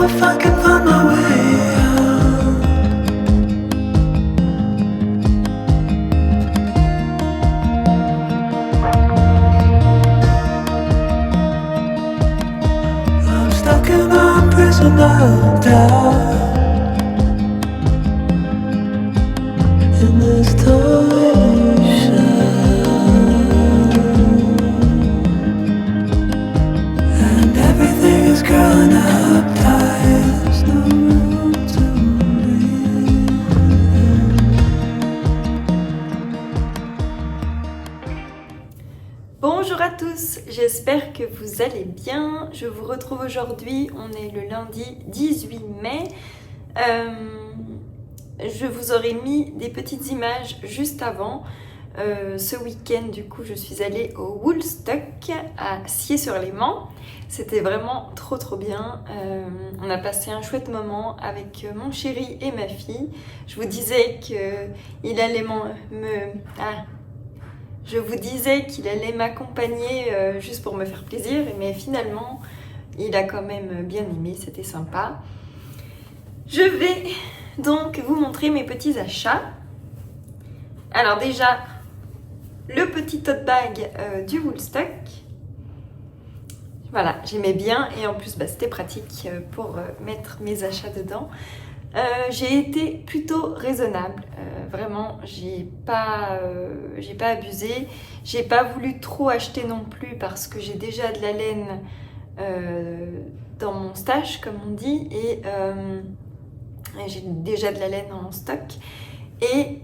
if I can find my way out. I'm stuck in a prison of doubt. In this tiny shell, and everything is growing up tight. There's no room to breathe. Bonjour à tous, j'espère que vous allez bien. Je vous retrouve aujourd'hui, on est le lundi 18 mai. Je vous aurais mis des petites images juste avant. Ce week-end, du coup, je suis allée au Woolstock à Siey-sur-Léman. C'était vraiment trop bien. On a passé un chouette moment avec mon chéri et ma fille. Je vous disais qu'il allait Je vous disais qu'il allait m'accompagner juste pour me faire plaisir, mais finalement, il a quand même bien aimé, c'était sympa. Je vais donc vous montrer mes petits achats. Alors déjà, le petit tote bag du Woolstock. Voilà, j'aimais bien et en plus c'était pratique pour mettre mes achats dedans. J'ai été plutôt raisonnable, vraiment j'ai pas abusé, j'ai pas voulu trop acheter non plus parce que j'ai déjà de la laine dans mon stash comme on dit et j'ai déjà de la laine en stock et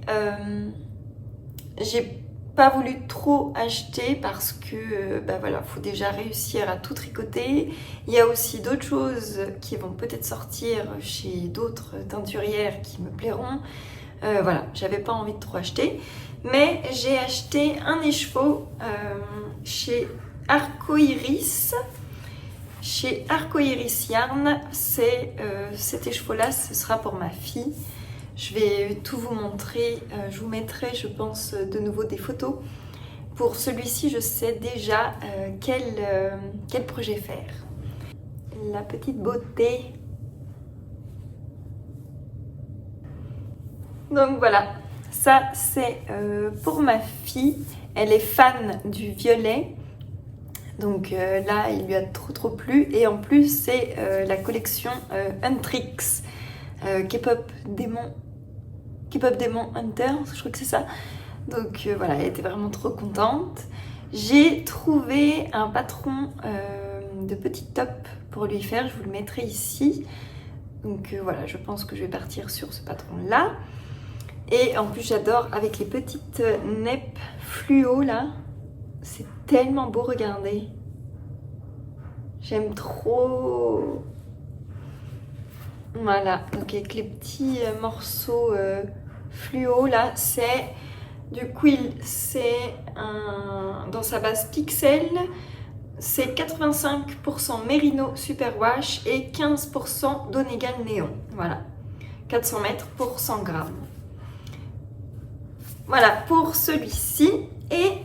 j'ai pas voulu trop acheter parce que voilà, faut déjà réussir à tout tricoter. Il y a aussi d'autres choses qui vont peut-être sortir chez d'autres teinturières qui me plairont. Voilà, j'avais pas envie de trop acheter, mais j'ai acheté un écheveau chez Arcoiris. Chez Arcoiris Yarn, c'est cet écheveau-là, ce sera pour ma fille. Je vais tout vous montrer, je vous mettrai, je pense, de nouveau des photos. Pour celui-ci, je sais déjà quel projet faire. La petite beauté. Donc voilà, ça c'est pour ma fille. Elle est fan du violet. Donc là, il lui a trop plu. Et en plus, c'est la collection Huntrix, K-pop Demon Hunter, je crois que c'est ça. Donc voilà, elle était vraiment trop contente. J'ai trouvé un patron de petit top pour lui faire, je vous le mettrai ici. Donc voilà, je pense que je vais partir sur ce patron-là. Et en plus, j'adore avec les petites neppes fluo là. C'est tellement beau, regardez. J'aime trop. Voilà, donc avec les petits morceaux fluo là, c'est du quill, c'est dans sa base pixel, c'est 85% Merino Superwash et 15% Donegal Néon. Voilà, 400 mètres pour 100 grammes. Voilà pour celui-ci. Et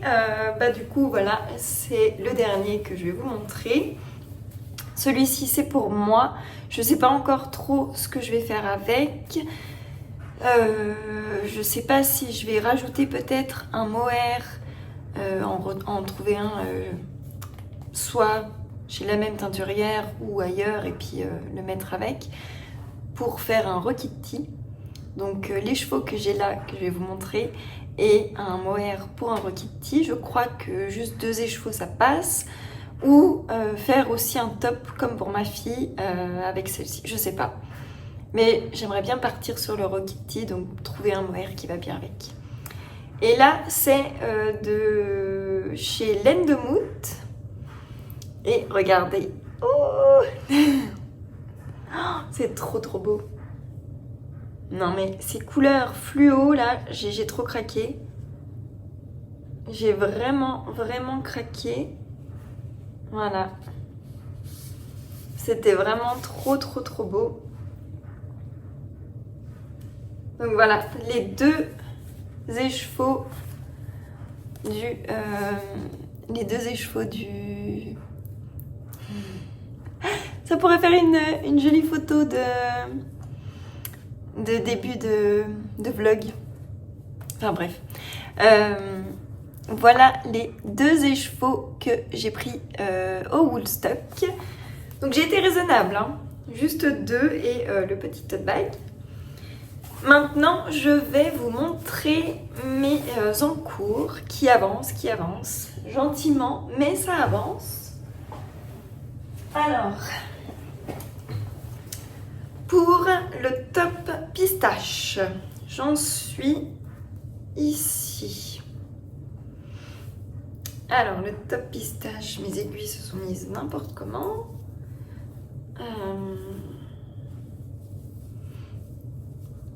du coup, voilà, c'est le dernier que je vais vous montrer. Celui-ci, c'est pour moi. Je ne sais pas encore trop ce que je vais faire avec. Je ne sais pas si je vais rajouter peut-être un mohair, en trouver un soit chez la même teinturière ou ailleurs et puis le mettre avec pour faire un Rokiti. Donc les chevaux que j'ai là, que je vais vous montrer, et un mohair pour un Rokiti. Je crois que juste 2 écheveaux ça passe. Ou faire aussi un top comme pour ma fille avec celle-ci, je sais pas. Mais j'aimerais bien partir sur le Rokiti, donc trouver un mohair qui va bien avec. Et là, c'est de chez Laine de Mout. Et regardez, oh c'est trop beau. Non mais ces couleurs fluo là, j'ai trop craqué. J'ai vraiment craqué. Voilà. C'était vraiment trop beau. Donc voilà, les 2 écheveaux Ça pourrait faire une jolie photo de début de vlog. Enfin bref. Voilà les 2 écheveaux que j'ai pris au Woolstock. Donc j'ai été raisonnable, hein. Juste 2 et le petit tote bag. Maintenant, je vais vous montrer mes encours qui avancent gentiment, mais ça avance. Alors, pour le top pistache, j'en suis ici. Alors, le top pistache, mes aiguilles se sont mises n'importe comment.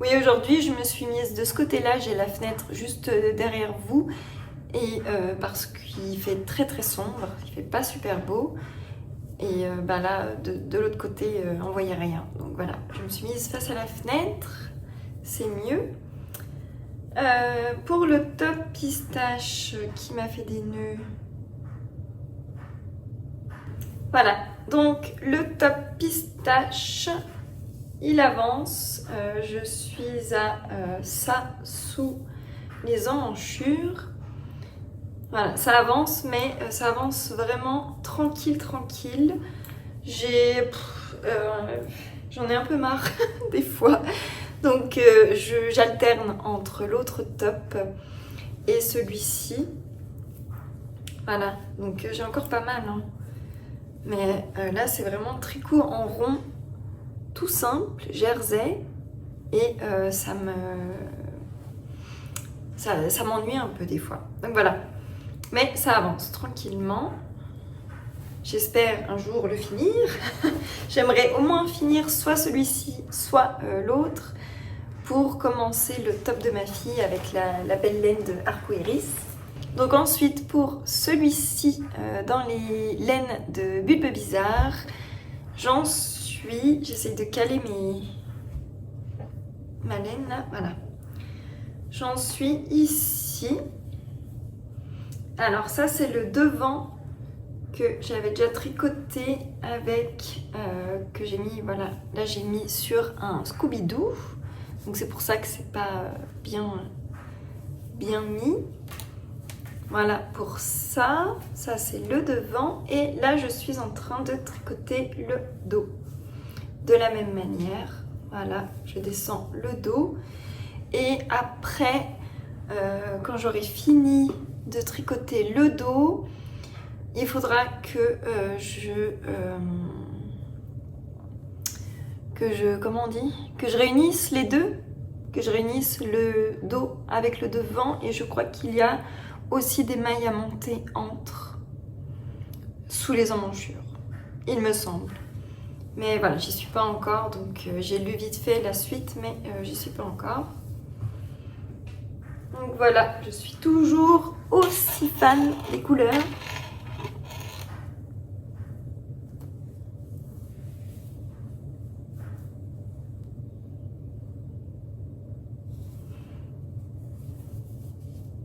Oui, aujourd'hui, je me suis mise de ce côté-là. J'ai la fenêtre juste derrière vous. Et parce qu'il fait très très sombre, il fait pas super beau. Et là, de l'autre côté, on voyait rien. Donc voilà, je me suis mise face à la fenêtre. C'est mieux. Pour le top pistache qui m'a fait des nœuds. Voilà, donc le top pistache, il avance. Je suis à ça sous les emmanchures. Voilà, ça avance, mais ça avance vraiment tranquille. J'en ai un peu marre des fois. Donc j'alterne entre l'autre top et celui-ci. Voilà, donc j'ai encore pas mal, hein. Mais là c'est vraiment tricot en rond, tout simple, jersey. Et ça m'ennuie un peu des fois. Donc voilà, mais ça avance tranquillement. J'espère un jour le finir. J'aimerais au moins finir soit celui-ci, soit l'autre, pour commencer le top de ma fille avec la belle laine de Arcoiris. Donc ensuite pour celui-ci, dans les laines de Bulbe Bizarre, j'essaie de caler ma laine là, voilà. J'en suis ici. Alors ça c'est le devant que j'avais déjà tricoté avec, que j'ai mis, voilà, là j'ai mis sur un Scooby-Doo. Donc c'est pour ça que c'est pas bien mis. Voilà pour ça, ça c'est le devant. Et là je suis en train de tricoter le dos. De la même manière, voilà, je descends le dos. Et après, quand j'aurai fini de tricoter le dos, il faudra que je réunisse les deux, que je réunisse le dos avec le devant. Et je crois qu'il y a aussi des mailles à monter sous les emmanchures, il me semble. Mais voilà, j'y suis pas encore, donc j'ai lu vite fait la suite, mais j'y suis pas encore. Donc voilà, je suis toujours aussi fan des couleurs.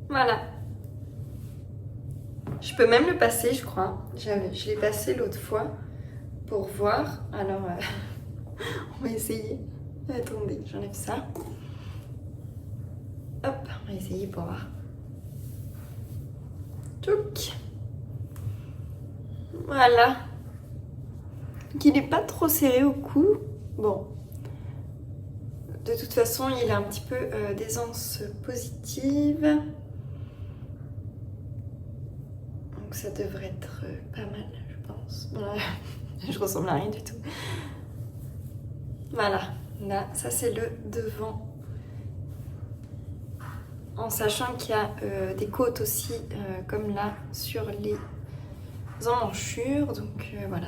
Voilà. Je peux même le passer, je crois. Je l'ai passé l'autre fois pour voir. Alors, on va essayer. Attendez, j'enlève ça. Hop, on va essayer pour voir. Tchouk. Voilà. Donc, il n'est pas trop serré au cou. Bon. De toute façon, il a un petit peu d'aisance positive. Donc ça devrait être pas mal, je pense. Voilà. Je ressemble à rien du tout. Voilà. Là, ça c'est le devant. En sachant qu'il y a des côtes aussi, comme là, sur les emmanchures. Donc voilà.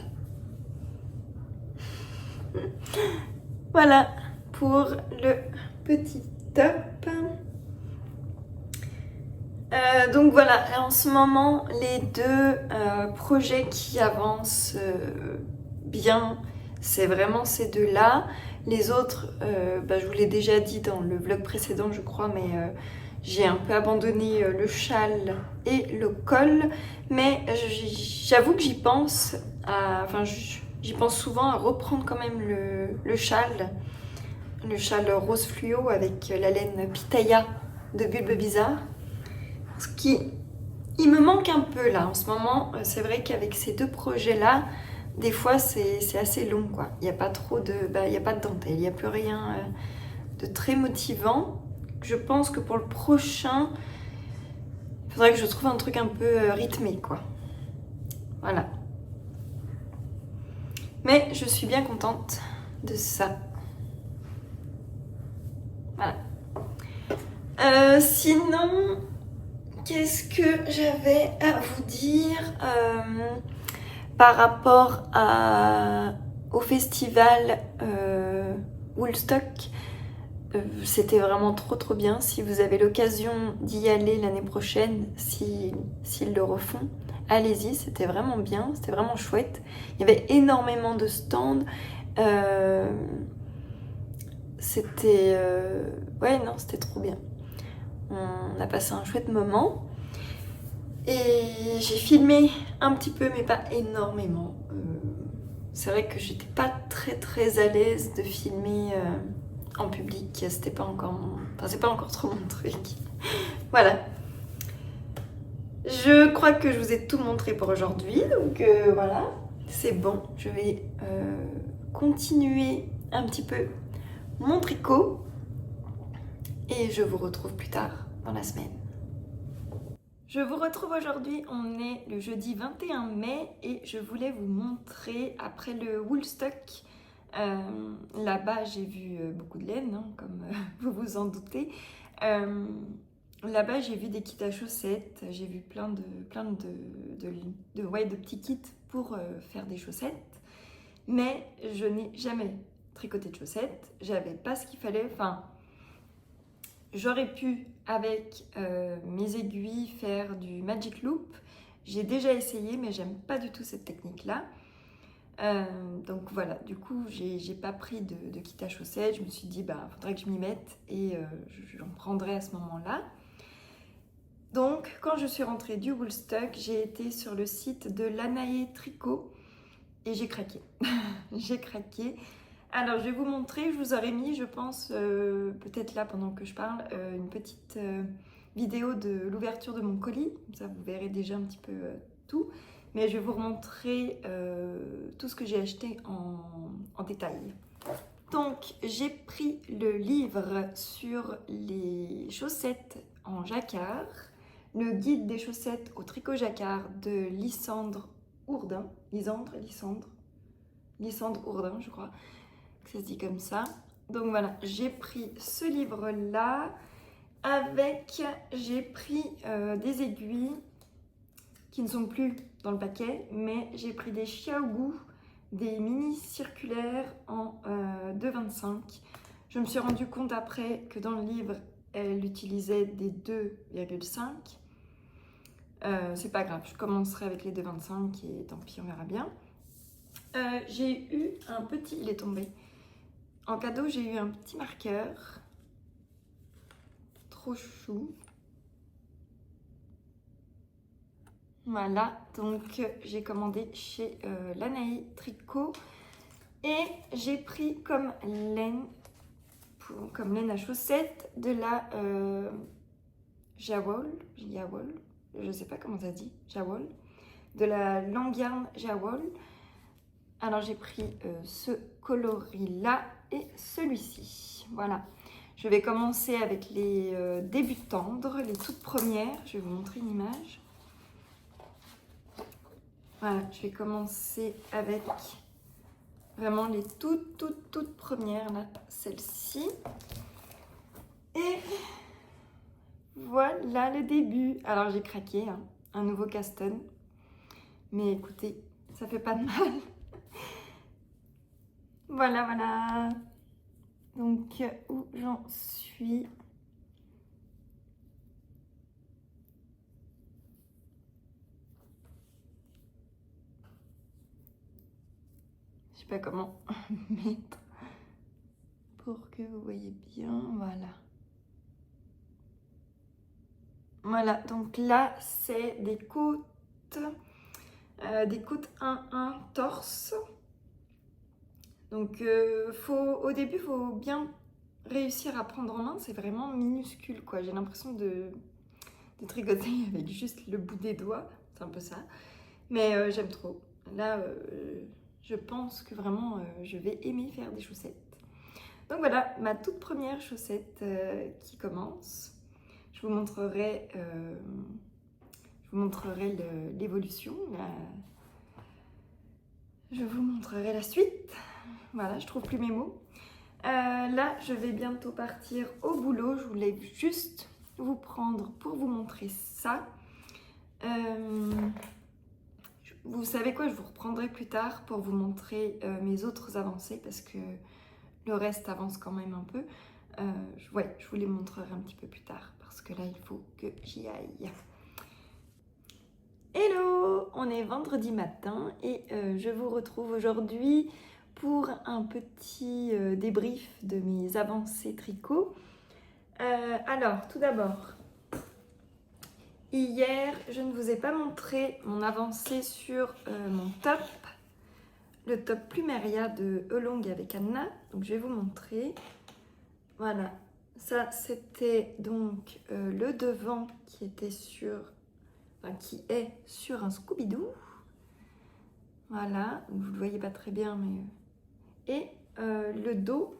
Voilà pour le petit top. Donc voilà, en ce moment, les deux projets qui avancent bien, c'est vraiment ces deux-là. Les autres, je vous l'ai déjà dit dans le vlog précédent, je crois, mais j'ai un peu abandonné le châle et le col. Mais j'avoue que j'y pense, j'y pense souvent à reprendre quand même le châle rose fluo avec la laine Pitaya de Bulbe Bizarre. Ce qui, il me manque un peu là en ce moment. C'est vrai qu'avec ces deux projets-là, des fois c'est assez long quoi. Il n'y a pas trop de, il y a pas de dentelle, il n'y a plus rien de très motivant. Je pense que pour le prochain, il faudrait que je trouve un truc un peu rythmé quoi. Voilà. Mais je suis bien contente de ça. Voilà. Sinon, qu'est-ce que j'avais à vous dire par rapport au festival Woolstock? C'était vraiment trop bien. Si vous avez l'occasion d'y aller l'année prochaine, s'ils le refont, allez-y, c'était vraiment bien, c'était vraiment chouette. Il y avait énormément de stands. C'était... ouais, non, c'était trop bien. On a passé un chouette moment. Et j'ai filmé un petit peu, mais pas énormément. C'est vrai que j'étais pas très à l'aise de filmer en public. C'était pas encore Enfin, c'est pas encore trop mon truc. Voilà. Je crois que je vous ai tout montré pour aujourd'hui. Donc voilà, c'est bon. Je vais continuer un petit peu mon tricot. Et je vous retrouve plus tard dans la semaine. Je vous retrouve aujourd'hui, on est le jeudi 21 mai et je voulais vous montrer, après le Woolstock, là-bas j'ai vu beaucoup de laine, hein, comme vous vous en doutez. Là-bas j'ai vu des kits à chaussettes, j'ai vu plein de petits kits pour faire des chaussettes. Mais je n'ai jamais tricoté de chaussettes, j'avais pas ce qu'il fallait, enfin... J'aurais pu, avec mes aiguilles, faire du magic loop. J'ai déjà essayé, mais j'aime pas du tout cette technique-là. Donc voilà, du coup, j'ai pas pris de kit à chaussettes. Je me suis dit, faudrait que je m'y mette et j'en prendrai à ce moment-là. Donc, quand je suis rentrée du Woolstock, j'ai été sur le site de l'Anaé Tricot et j'ai craqué. J'ai craqué. Alors, je vais vous montrer, je vous aurais mis, je pense, peut-être là pendant que je parle, une petite vidéo de l'ouverture de mon colis. Ça, vous verrez déjà un petit peu tout. Mais je vais vous remontrer tout ce que j'ai acheté en détail. Donc, j'ai pris le livre sur les chaussettes en jacquard, le guide des chaussettes au tricot jacquard de Lysandre Ourdin. Lysandre Ourdin, je crois. Ça se dit comme ça. Donc voilà, j'ai pris ce livre-là j'ai pris des aiguilles qui ne sont plus dans le paquet, mais j'ai pris des Xiaogu, des mini circulaires en 2,25. Je me suis rendu compte après que dans le livre, elle utilisait des 2,5. C'est pas grave, je commencerai avec les 2,25 et tant pis, on verra bien. J'ai eu un petit, il est tombé. En cadeau, j'ai eu un petit marqueur. Trop chou. Voilà, donc j'ai commandé chez l'Anaï Tricot. Et j'ai pris comme laine à chaussettes de la Jawol, je sais pas comment ça se dit, Jawol, de la Langyarn Jawol. Alors j'ai pris ce coloris-là et celui-ci. Voilà. Je vais commencer avec les débuts tendres, les toutes premières. Je vais vous montrer une image. Voilà, je vais commencer avec vraiment les toutes premières, là, celle-ci. Et voilà le début. Alors j'ai craqué, hein, un nouveau Caston. Mais écoutez, ça fait pas de mal. Voilà. Donc, où j'en suis? Je sais pas comment mettre pour que vous voyez bien. Voilà, donc là, c'est des côtes 1-1 torse. Donc au début, il faut bien réussir à prendre en main. C'est vraiment minuscule, quoi. J'ai l'impression de tricoter avec juste le bout des doigts. C'est un peu ça. Mais j'aime trop. Là, je pense que vraiment, je vais aimer faire des chaussettes. Donc voilà, ma toute première chaussette qui commence. Je vous montrerai l'évolution. Je vous montrerai la suite. Voilà, je trouve plus mes mots. Là, je vais bientôt partir au boulot. Je voulais juste vous prendre pour vous montrer ça. Vous savez quoi, je vous reprendrai plus tard pour vous montrer mes autres avancées parce que le reste avance quand même un peu. Je vous les montrerai un petit peu plus tard parce que là, il faut que j'y aille. Hello! On est vendredi matin et je vous retrouve aujourd'hui pour un petit débrief de mes avancées tricot. Alors, tout d'abord, hier, je ne vous ai pas montré mon avancée sur mon top, le top Plumeria de Elong avec Anna. Donc, je vais vous montrer. Voilà, ça c'était donc le devant qui était qui est sur un Scooby-Doo. Voilà, vous ne le voyez pas très bien, mais... Et le dos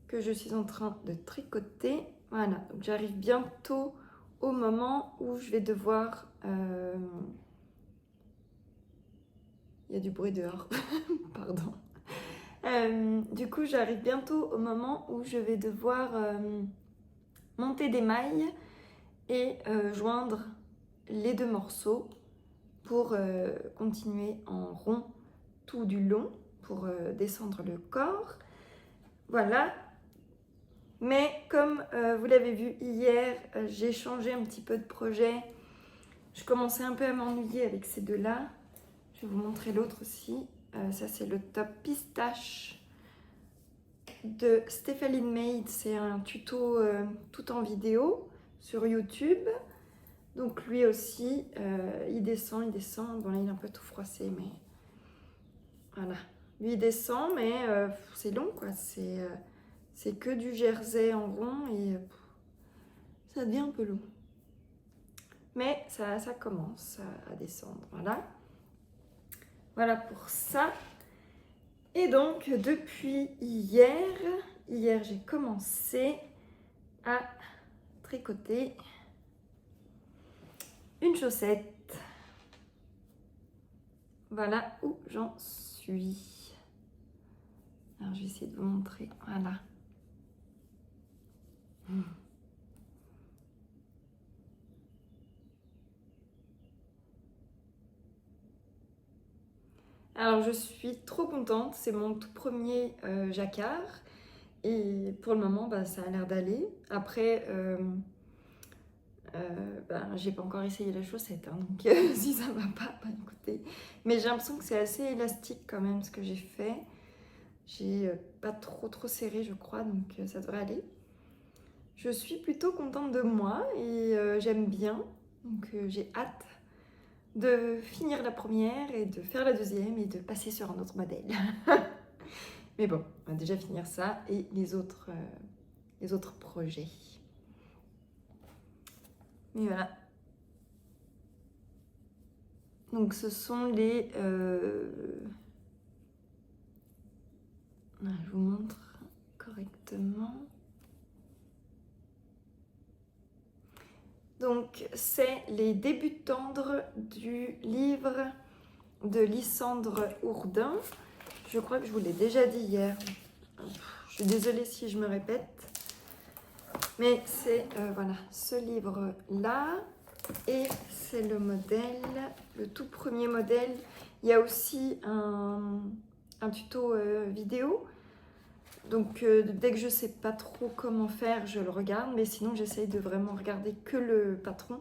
que je suis en train de tricoter. Voilà, donc j'arrive bientôt au moment où je vais devoir... Il y a du bruit dehors, pardon. Du coup, j'arrive bientôt au moment où je vais devoir monter des mailles et joindre les deux morceaux pour continuer en rond tout du long pour descendre le corps. Voilà. Mais comme vous l'avez vu hier, j'ai changé un petit peu de projet. Je commençais un peu à m'ennuyer avec ces deux-là. Je vais vous montrer l'autre aussi. Ça, c'est le top pistache de Stéphaline Maid. C'est un tuto tout en vidéo sur YouTube. Donc lui aussi, il descend. Bon là, il est un peu tout froissé, mais voilà. Lui, il descend, mais c'est long, quoi. C'est que du jersey en rond et ça devient un peu long. Mais ça commence à descendre, voilà. Voilà pour ça. Et donc, depuis hier j'ai commencé à tricoter une chaussette. Voilà où j'en suis. Alors, je vais essayer de vous montrer. Voilà. Alors, je suis trop contente. C'est mon tout premier jacquard. Et pour le moment, ça a l'air d'aller. Après, j'ai pas encore essayé la chaussette. Hein, donc, si ça va pas, écoutez. Mais j'ai l'impression que c'est assez élastique quand même ce que j'ai fait. J'ai pas trop serré, je crois. Donc, ça devrait aller. Je suis plutôt contente de moi et j'aime bien. Donc, j'ai hâte de finir la première et de faire la deuxième et de passer sur un autre modèle. Mais bon, on va déjà finir ça et les autres projets. Mais voilà. Donc ce sont les... Je vous montre correctement. Donc c'est les débuts tendres du livre de Lysandre Hourdin. Je crois que je vous l'ai déjà dit hier. Je suis désolée si je me répète. Mais c'est voilà, ce livre-là. Et c'est le modèle, le tout premier modèle. Il y a aussi un tuto vidéo. Donc dès que je ne sais pas trop comment faire, je le regarde. Mais sinon, j'essaye de vraiment regarder que le patron.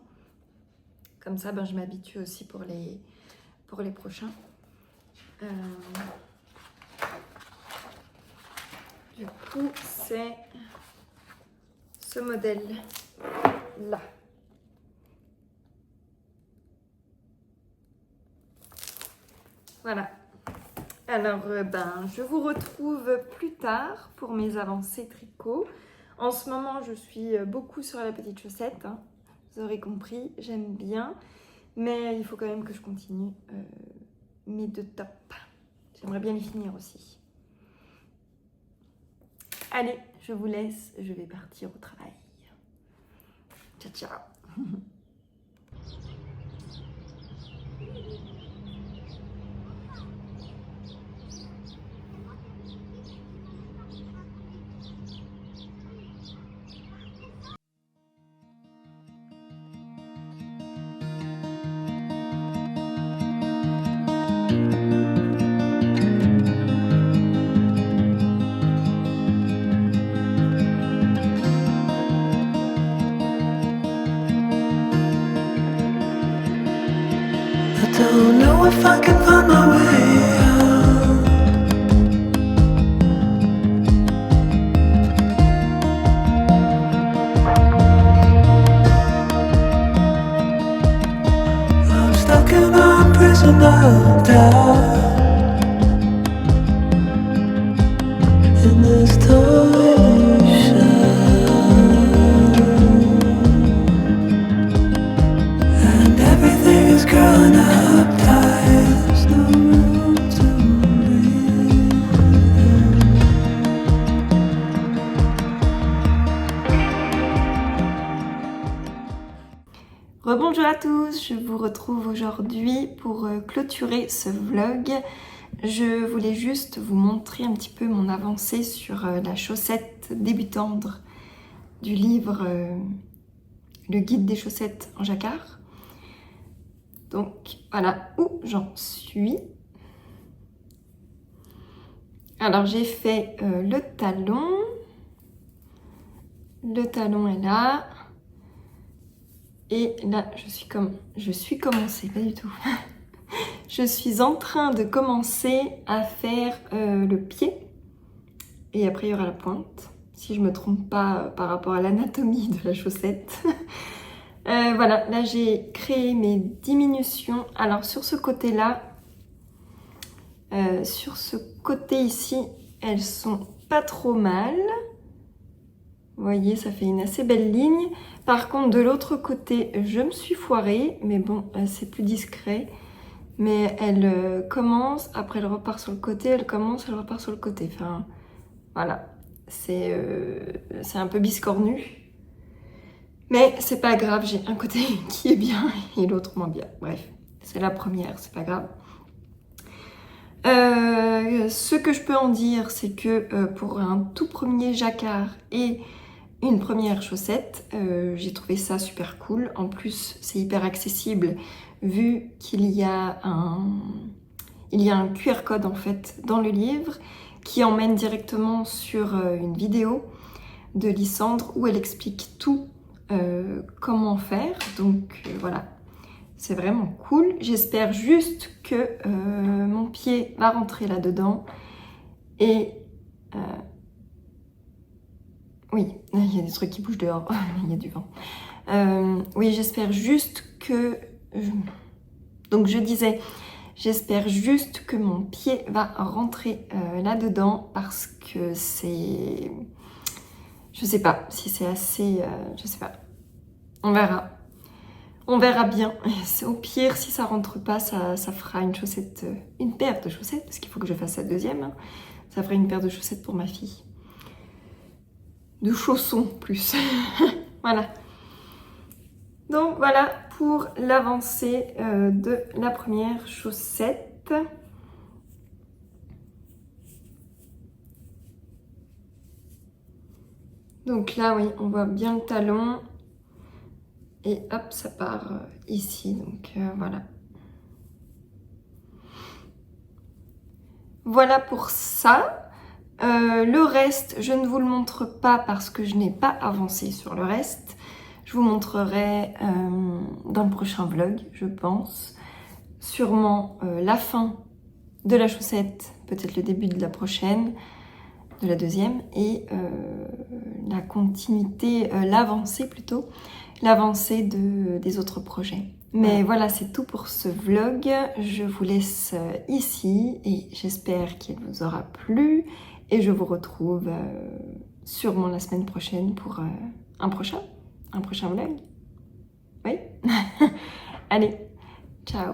Comme ça, je m'habitue aussi pour les prochains. Du coup, c'est ce modèle-là. Voilà. Alors, je vous retrouve plus tard pour mes avancées tricot. En ce moment, je suis beaucoup sur la petite chaussette. Hein. Vous aurez compris, j'aime bien. Mais il faut quand même que je continue mes 2 tops. J'aimerais bien les finir aussi. Allez, je vous laisse. Je vais partir au travail. Ciao, ciao. I don't know if I can find my way out. I'm stuck in a prison of doubt. In this torsion, and everything is growing up tight. There's no room to breathe. Rebonjour à tous, je vous retrouve aujourd'hui pour clôturer ce vlog. Je voulais juste vous montrer un petit peu mon avancée sur la chaussette débutante du livre Le guide des chaussettes en jacquard. Donc voilà où j'en suis. Alors j'ai fait le talon. Le talon est là. Et là, je suis commencée, pas du tout. Je suis en train de commencer à faire le pied. Et après, il y aura la pointe. Si je ne me trompe pas par rapport à l'anatomie de la chaussette. Voilà, là, j'ai créé mes diminutions. Alors, sur ce côté-là, sur ce côté ici, elles sont pas trop mal. Vous voyez, ça fait une assez belle ligne. Par contre, de l'autre côté, je me suis foirée. Mais bon, c'est plus discret. Mais elle commence, après elle repart sur le côté, elle commence, elle repart sur le côté. Enfin, voilà. C'est un peu biscornu. Mais c'est pas grave, j'ai un côté qui est bien et l'autre moins bien. Bref, c'est la première, c'est pas grave. Ce que je peux en dire, c'est que pour un tout premier jacquard et une première chaussette, j'ai trouvé ça super cool. En plus, c'est hyper accessible vu qu'il y a un QR code en fait dans le livre qui emmène directement sur une vidéo de Lysandre où elle explique tout comment faire. Donc voilà, c'est vraiment cool. J'espère juste que mon pied va rentrer là-dedans et oui, il y a des trucs qui bougent dehors, il y a du vent. Oui, j'espère juste que... Donc je disais, j'espère juste que mon pied va rentrer là-dedans parce que c'est... Je sais pas si c'est assez... je sais pas. On verra. On verra bien. Au pire, si ça rentre pas, ça fera une chaussette, une paire de chaussettes, parce qu'il faut que je fasse la deuxième. Hein. Ça fera une paire de chaussettes pour ma fille. De chaussons plus. Voilà. Donc voilà pour l'avancée de la première chaussette. Donc là, oui, on voit bien le talon. Et hop, ça part ici. Donc voilà. Voilà pour ça. Le reste, je ne vous le montre pas parce que je n'ai pas avancé sur le reste. Je vous montrerai dans le prochain vlog, je pense. Sûrement la fin de la chaussette, peut-être le début de la prochaine, de la deuxième, et la continuité, l'avancée plutôt, l'avancée des autres projets. Mais voilà, c'est tout pour ce vlog. Je vous laisse ici et j'espère qu'il vous aura plu. Et je vous retrouve sûrement la semaine prochaine pour un prochain vlog. Oui. Allez, ciao.